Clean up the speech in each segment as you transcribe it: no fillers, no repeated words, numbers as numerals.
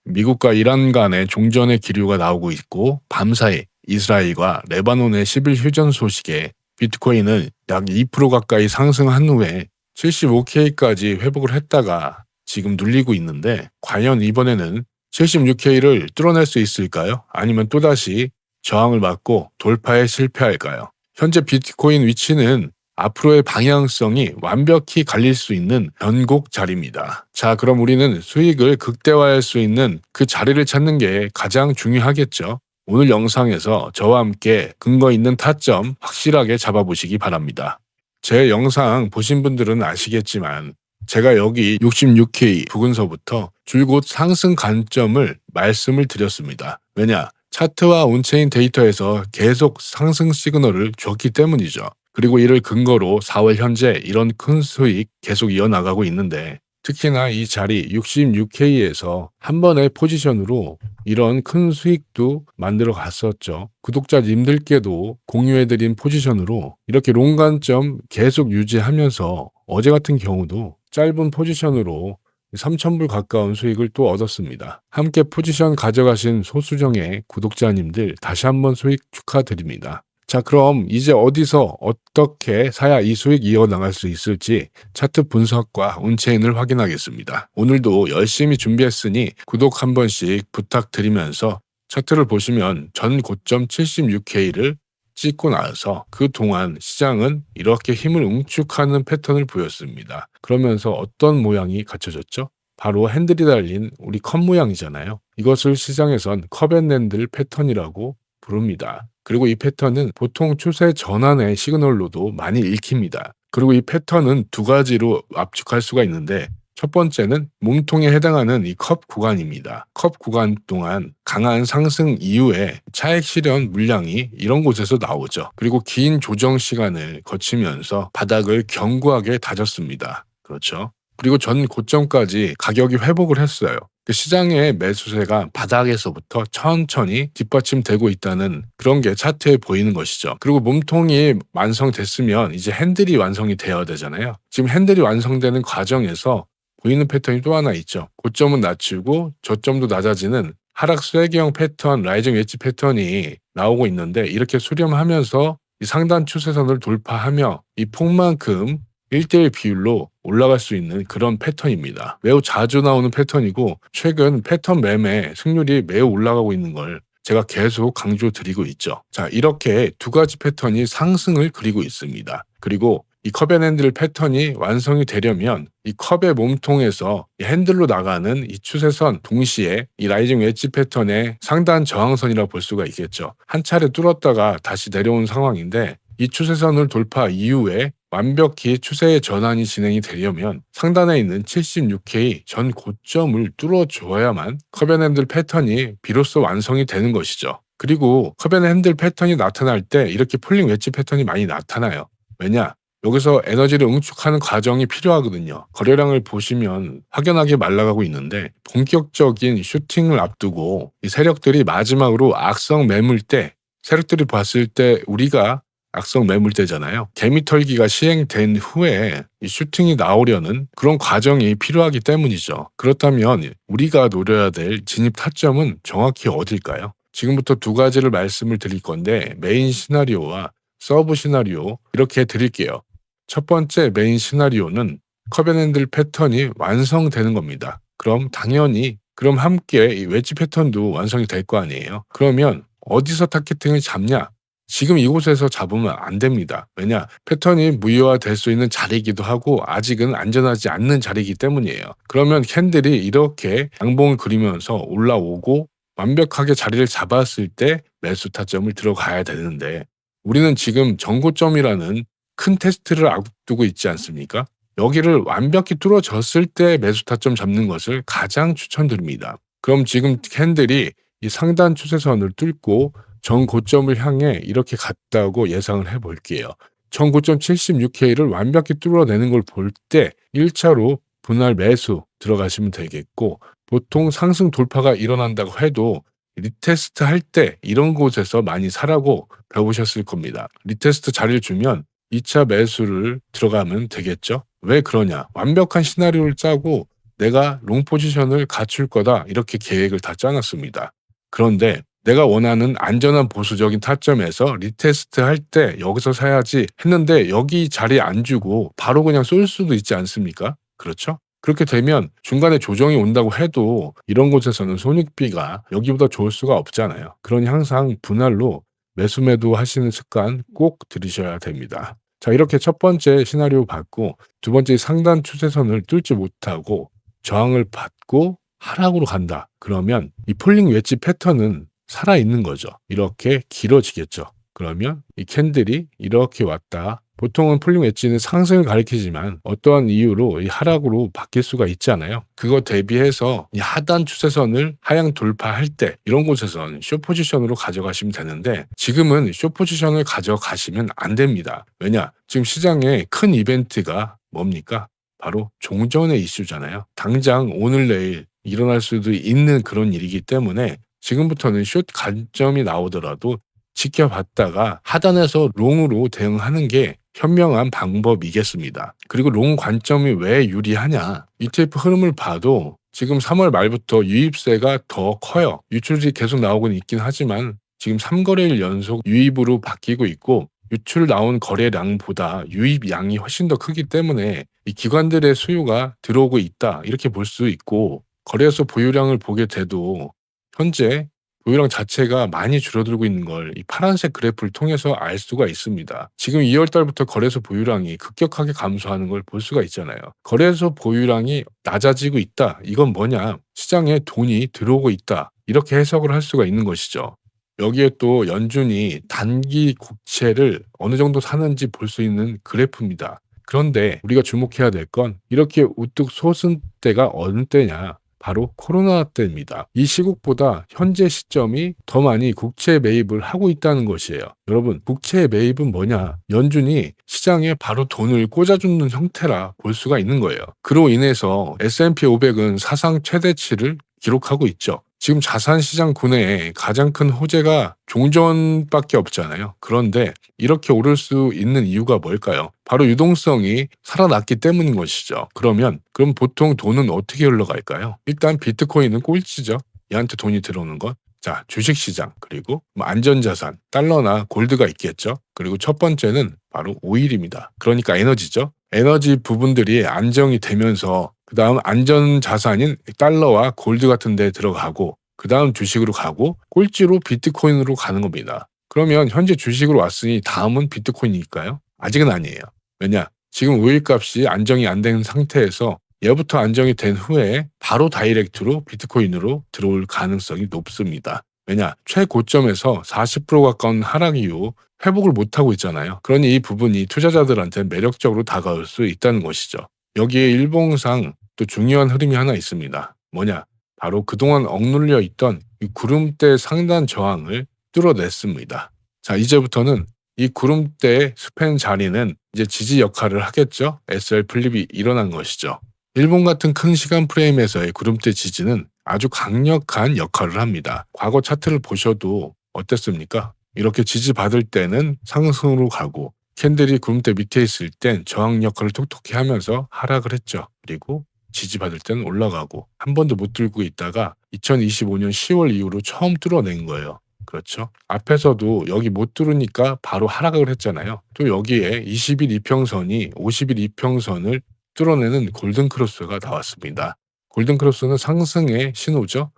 미국과 이란 간의 종전의 기류가 나오고 있고 밤사이 이스라엘과 레바논의 10일 휴전 소식에 비트코인은 약 2% 가까이 상승한 후에 75K까지 회복을 했다가 지금 눌리고 있는데 과연 이번에는 76K를 뚫어낼 수 있을까요? 아니면 또다시 저항을 맞고 돌파에 실패할까요? 현재 비트코인 위치는 앞으로의 방향성이 완벽히 갈릴 수 있는 변곡 자리입니다. 자, 그럼 우리는 수익을 극대화할 수 있는 그 자리를 찾는 게 가장 중요하겠죠. 오늘 영상에서 저와 함께 근거 있는 타점 확실하게 잡아보시기 바랍니다. 제 영상 보신 분들은 아시겠지만 제가 여기 66K 부근서부터 줄곧 상승 관점을 말씀을 드렸습니다. 왜냐? 차트와 온체인 데이터에서 계속 상승 시그널을 줬기 때문이죠. 그리고 이를 근거로 4월 현재 이런 큰 수익 계속 이어나가고 있는데 특히나 이 자리 66K에서 한 번의 포지션으로 이런 큰 수익도 만들어 갔었죠. 구독자님들께도 공유해드린 포지션으로 이렇게 롱 관점 계속 유지하면서 어제 같은 경우도 짧은 포지션으로 3,000불 가까운 수익을 또 얻었습니다. 함께 포지션 가져가신 소수정의 구독자님들 다시 한번 수익 축하드립니다. 자, 그럼 이제 어디서 어떻게 사야 이 수익 이어나갈 수 있을지 차트 분석과 온체인을 확인하겠습니다. 오늘도 열심히 준비했으니 구독 한 번씩 부탁드리면서 차트를 보시면 전 고점 76K를 찍고 나서 그동안 시장은 이렇게 힘을 응축하는 패턴을 보였습니다. 그러면서 어떤 모양이 갖춰졌죠? 바로 핸들이 달린 우리 컵 모양이잖아요. 이것을 시장에선 컵앤핸들 패턴이라고 부릅니다. 그리고 이 패턴은 보통 추세 전환의 시그널로도 많이 읽힙니다. 그리고 이 패턴은 두 가지로 압축할 수가 있는데 첫 번째는 몸통에 해당하는 이 컵 구간입니다. 컵 구간 동안 강한 상승 이후에 차익 실현 물량이 이런 곳에서 나오죠. 그리고 긴 조정 시간을 거치면서 바닥을 견고하게 다졌습니다. 그렇죠. 그리고 전 고점까지 가격이 회복을 했어요. 시장의 매수세가 바닥에서부터 천천히 뒷받침되고 있다는 그런 게 차트에 보이는 것이죠. 그리고 몸통이 완성됐으면 이제 핸들이 완성이 되어야 되잖아요. 지금 핸들이 완성되는 과정에서 보이는 패턴이 또 하나 있죠. 고점은 낮추고 저점도 낮아지는 하락 쐐기형 패턴, 라이징 웨지 패턴이 나오고 있는데 이렇게 수렴하면서 이 상단 추세선을 돌파하며 이 폭만큼 1대1 비율로 올라갈 수 있는 그런 패턴입니다. 매우 자주 나오는 패턴이고 최근 패턴 매매 승률이 매우 올라가고 있는 걸 제가 계속 강조드리고 있죠. 자, 이렇게 두 가지 패턴이 상승을 그리고 있습니다. 그리고 이 컵앤핸들 패턴이 완성이 되려면 이 컵의 몸통에서 이 핸들로 나가는 이 추세선 동시에 이 라이징 웨지 패턴의 상단 저항선이라 볼 수가 있겠죠. 한 차례 뚫었다가 다시 내려온 상황인데 이 추세선을 돌파 이후에 완벽히 추세의 전환이 진행이 되려면 상단에 있는 76K 전 고점을 뚫어줘야만 컵앤핸들 패턴이 비로소 완성이 되는 것이죠. 그리고 컵앤핸들 패턴이 나타날 때 이렇게 폴링 웨지 패턴이 많이 나타나요. 왜냐? 여기서 에너지를 응축하는 과정이 필요하거든요. 거래량을 보시면 확연하게 말라가고 있는데 본격적인 슈팅을 앞두고 이 세력들이 마지막으로 악성 매물대, 세력들이 봤을 때 우리가 악성 매물대잖아요. 개미털기가 시행된 후에 이 슈팅이 나오려는 그런 과정이 필요하기 때문이죠. 그렇다면 우리가 노려야 될 진입 타점은 정확히 어딜까요? 지금부터 두 가지를 말씀을 드릴 건데 메인 시나리오와 서브 시나리오 이렇게 드릴게요. 첫 번째 메인 시나리오는 컵앤핸들 패턴이 완성되는 겁니다. 그럼 당연히 함께 이 웨지 패턴도 완성이 될 거 아니에요. 그러면 어디서 타겟팅을 잡냐? 지금 이곳에서 잡으면 안 됩니다. 왜냐? 패턴이 무효화될 수 있는 자리이기도 하고 아직은 안전하지 않는 자리이기 때문이에요. 그러면 캔들이 이렇게 양봉을 그리면서 올라오고 완벽하게 자리를 잡았을 때 매수 타점을 들어가야 되는데 우리는 지금 전고점이라는 큰 테스트를 앞두고 있지 않습니까? 여기를 완벽히 뚫어졌을 때 매수 타점 잡는 것을 가장 추천드립니다. 그럼 지금 캔들이 이 상단 추세선을 뚫고 전 고점을 향해 이렇게 갔다고 예상을 해볼게요. 전 고점 76K를 완벽히 뚫어내는 걸 볼 때 1차로 분할 매수 들어가시면 되겠고 보통 상승 돌파가 일어난다고 해도 리테스트 할 때 이런 곳에서 많이 사라고 배우셨을 겁니다. 리테스트 자리를 주면 2차 매수를 들어가면 되겠죠. 왜 그러냐? 완벽한 시나리오를 짜고 내가 롱 포지션을 갖출 거다 이렇게 계획을 다 짜놨습니다. 그런데 내가 원하는 안전한 보수적인 타점에서 리테스트 할 때 여기서 사야지 했는데 여기 자리에 안 주고 바로 그냥 쏠 수도 있지 않습니까? 그렇죠? 그렇게 되면 중간에 조정이 온다고 해도 이런 곳에서는 손익비가 여기보다 좋을 수가 없잖아요. 그러니 항상 분할로 매수 매도 하시는 습관 꼭 들이셔야 됩니다. 자, 이렇게 첫 번째 시나리오 받고 두 번째 상단 추세선을 뚫지 못하고 저항을 받고 하락으로 간다. 그러면 이 폴링 웨지 패턴은 살아있는 거죠. 이렇게 길어지겠죠. 그러면 이 캔들이 이렇게 왔다. 보통은 폴링 웨지는 상승을 가리키지만 어떠한 이유로 이 하락으로 바뀔 수가 있잖아요. 그거 대비해서 이 하단 추세선을 하향 돌파할 때 이런 곳에서는 숏 포지션으로 가져가시면 되는데 지금은 숏 포지션을 가져가시면 안 됩니다. 왜냐? 지금 시장에 큰 이벤트가 뭡니까? 바로 종전의 이슈잖아요. 당장 오늘 내일 일어날 수도 있는 그런 일이기 때문에 지금부터는 숏 관점이 나오더라도 지켜봤다가 하단에서 롱으로 대응하는 게 현명한 방법이겠습니다. 그리고 롱 관점이 왜 유리하냐? ETF 흐름을 봐도 지금 3월 말부터 유입세가 더 커요. 유출이 계속 나오곤 있긴 하지만 지금 3거래일 연속 유입으로 바뀌고 있고 유출 나온 거래량보다 유입량이 훨씬 더 크기 때문에 이 기관들의 수요가 들어오고 있다 이렇게 볼 수 있고 거래소 보유량을 보게 돼도 현재 보유량 자체가 많이 줄어들고 있는 걸 이 파란색 그래프를 통해서 알 수가 있습니다. 지금 2월 달부터 거래소 보유량이 급격하게 감소하는 걸 볼 수가 있잖아요. 거래소 보유량이 낮아지고 있다. 이건 뭐냐? 시장에 돈이 들어오고 있다. 이렇게 해석을 할 수가 있는 것이죠. 여기에 또 연준이 단기 국채를 어느 정도 사는지 볼 수 있는 그래프입니다. 그런데 우리가 주목해야 될 건 이렇게 우뚝 솟은 때가 어느 때냐? 바로 코로나 때입니다. 이 시국보다 현재 시점이 더 많이 국채 매입을 하고 있다는 것이에요. 여러분, 국채 매입은 뭐냐? 연준이 시장에 바로 돈을 꽂아주는 형태라 볼 수가 있는 거예요. 그로 인해서 S&P 500은 사상 최대치를 기록하고 있죠. 지금 자산시장 구내에 가장 큰 호재가 종전밖에 없잖아요. 그런데 이렇게 오를 수 있는 이유가 뭘까요? 바로 유동성이 살아났기 때문인 것이죠. 그럼 보통 돈은 어떻게 흘러갈까요? 일단 비트코인은 꼴찌죠. 얘한테 돈이 들어오는 것. 자, 주식시장, 그리고 안전자산, 달러나 골드가 있겠죠. 그리고 첫 번째는 바로 오일입니다. 그러니까 에너지죠. 에너지 부분들이 안정이 되면서 그 다음 안전자산인 달러와 골드 같은 데 들어가고 그 다음 주식으로 가고 꼴찌로 비트코인으로 가는 겁니다. 그러면 현재 주식으로 왔으니 다음은 비트코인일까요? 아직은 아니에요. 왜냐? 지금 오일 값이 안정이 안 된 상태에서 얘부터 안정이 된 후에 바로 다이렉트로 비트코인으로 들어올 가능성이 높습니다. 왜냐? 최고점에서 40% 가까운 하락 이후 회복을 못하고 있잖아요. 그러니 이 부분이 투자자들한테 매력적으로 다가올 수 있다는 것이죠. 여기에 일봉상 또 중요한 흐름이 하나 있습니다. 뭐냐? 바로 그동안 억눌려 있던 이 구름대 상단 저항을 뚫어냈습니다. 자, 이제부터는 이 구름대의 스팬 자리는 이제 지지 역할을 하겠죠. SL 플립이 일어난 것이죠. 일본 같은 큰 시간 프레임에서의 구름대 지지는 아주 강력한 역할을 합니다. 과거 차트를 보셔도 어땠습니까? 이렇게 지지받을 때는 상승으로 가고 캔들이 구름대 밑에 있을 땐 저항 역할을 톡톡히 하면서 하락을 했죠. 그리고 지지받을 때는 올라가고 한 번도 못 들고 있다가 2025년 10월 이후로 처음 뚫어낸 거예요. 그렇죠. 앞에서도 여기 못 뚫으니까 바로 하락을 했잖아요. 또 여기에 20일 이평선이 50일 이평선을 뚫어내는 골든크로스가 나왔습니다. 골든크로스는 상승의 신호죠.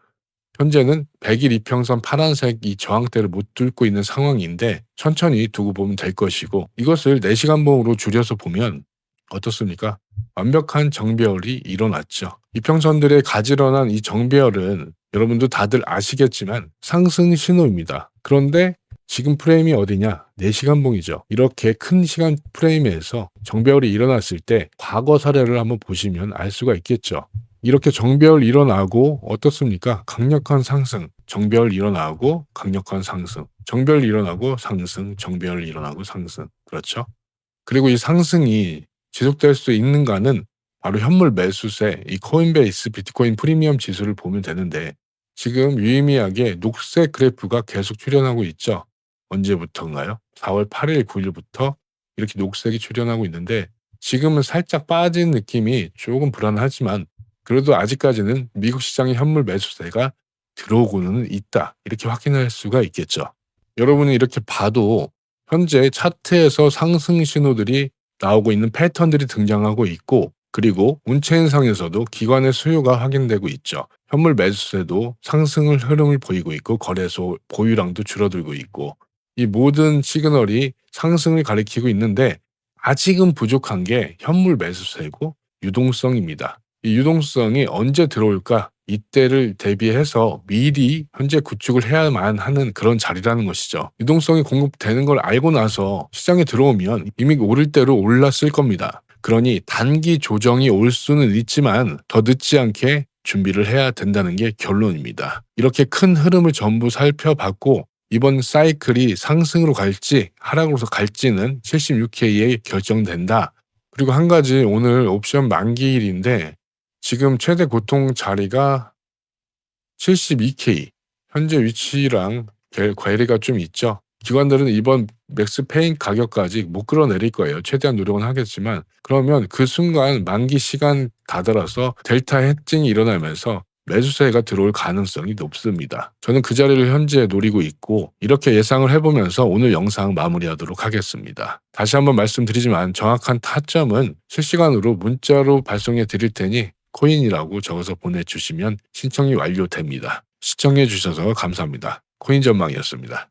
현재는 100일 이평선 파란색 이 저항대를 못 뚫고 있는 상황인데 천천히 두고 보면 될 것이고 이것을 4시간 봉으로 줄여서 보면 어떻습니까? 완벽한 정배열이 일어났죠. 이평선들의 가지런한 이 정배열은 여러분도 다들 아시겠지만 상승 신호입니다. 그런데 지금 프레임이 어디냐? 4시간 봉이죠. 이렇게 큰 시간 프레임에서 정배열이 일어났을 때 과거 사례를 한번 보시면 알 수가 있겠죠. 이렇게 정배열 일어나고 어떻습니까? 강력한 상승, 정배열 일어나고 강력한 상승, 정배열 일어나고 상승, 정배열 일어나고 상승. 그렇죠? 그리고 이 상승이 지속될 수 있는가는 바로 현물 매수세, 이 코인베이스 비트코인 프리미엄 지수를 보면 되는데 지금 유의미하게 녹색 그래프가 계속 출현하고 있죠. 언제부터인가요? 4월 8일, 9일부터 이렇게 녹색이 출현하고 있는데 지금은 살짝 빠진 느낌이 조금 불안하지만 그래도 아직까지는 미국 시장의 현물 매수세가 들어오고는 있다. 이렇게 확인할 수가 있겠죠. 여러분이 이렇게 봐도 현재 차트에서 상승 신호들이 나오고 있는 패턴들이 등장하고 있고, 그리고 운체인상에서도 기관의 수요가 확인되고 있죠. 현물 매수세도 상승을 흐름을 보이고 있고, 거래소 보유량도 줄어들고 있고, 이 모든 시그널이 상승을 가리키고 있는데 아직은 부족한 게 현물 매수세고 유동성입니다. 이 유동성이 언제 들어올까? 이때를 대비해서 미리 현재 구축을 해야만 하는 그런 자리라는 것이죠. 유동성이 공급되는 걸 알고 나서 시장에 들어오면 이미 오를 대로 올랐을 겁니다. 그러니 단기 조정이 올 수는 있지만 더 늦지 않게 준비를 해야 된다는 게 결론입니다. 이렇게 큰 흐름을 전부 살펴봤고, 이번 사이클이 상승으로 갈지 하락으로 갈지는 76K에 결정된다. 그리고 한 가지, 오늘 옵션 만기일인데 지금 최대 고통 자리가 72K, 현재 위치랑 괴리가 좀 있죠. 기관들은 이번 맥스 페인 가격까지 못 끌어내릴 거예요. 최대한 노력은 하겠지만, 그러면 그 순간 만기 시간 다다라서 델타 해증이 일어나면서 매수세가 들어올 가능성이 높습니다. 저는 그 자리를 현재 노리고 있고, 이렇게 예상을 해보면서 오늘 영상 마무리하도록 하겠습니다. 다시 한번 말씀드리지만 정확한 타점은 실시간으로 문자로 발송해 드릴 테니 코인이라고 적어서 보내주시면 신청이 완료됩니다. 시청해 주셔서 감사합니다. 코인 전망이었습니다.